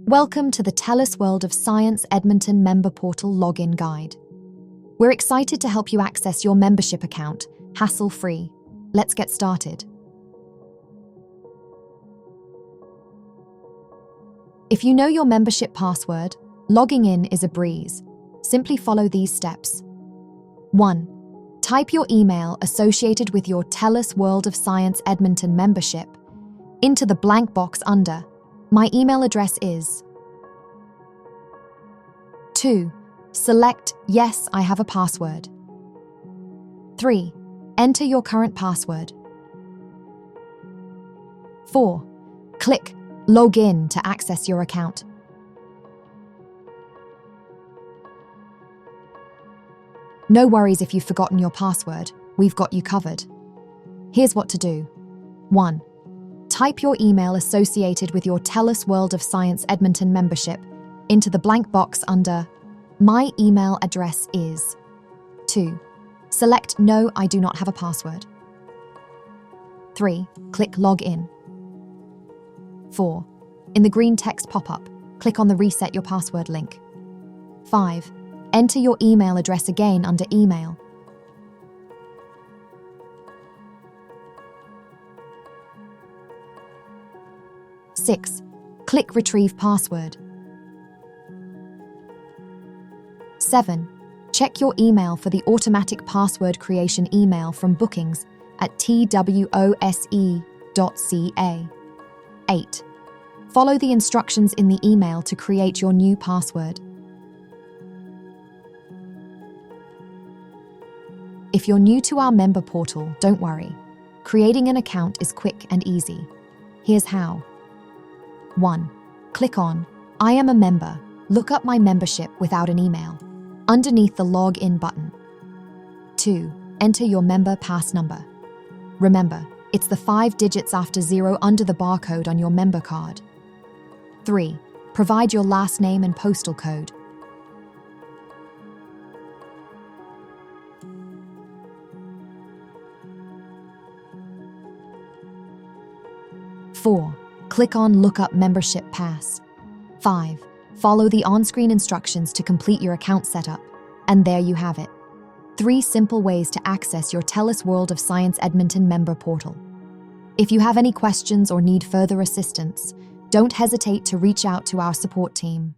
Welcome to the TELUS World of Science Edmonton Member Portal Login Guide. We're excited to help you access your membership account, hassle-free. Let's get started. If you know your membership password, logging in is a breeze. Simply follow these steps. 1. Type your email associated with your TELUS World of Science Edmonton membership into the blank box under "My email address is." 2. Select "Yes, I have a password." 3. Enter your current password. 4. Click "Log in" to access your account. No worries if you've forgotten your password, we've got you covered. Here's what to do. 1. Type your email associated with your TELUS World of Science Edmonton membership into the blank box under "My email address is." 2. Select "No, I do not have a password." 3. Click "Log in." 4. In the green text pop-up, click on the "Reset your password" link. 5. Enter your email address again under "Email." 6. Click "Retrieve password." 7. Check your email for the automatic password creation email from bookings at twose.ca. 8. Follow the instructions in the email to create your new password. If you're new to our member portal, don't worry. Creating an account is quick and easy. Here's how. 1. Click on "I am a member." Look up my membership without an email underneath the Log In button. 2. Enter your member pass number. Remember, it's the 5 digits after 0 under the barcode on your member card. 3. Provide your last name and postal code. 4. Click on "Look up membership pass." 5. Follow the on-screen instructions to complete your account setup. And there you have it. 3 simple ways to access your TELUS World of Science Edmonton member portal. If you have any questions or need further assistance, don't hesitate to reach out to our support team.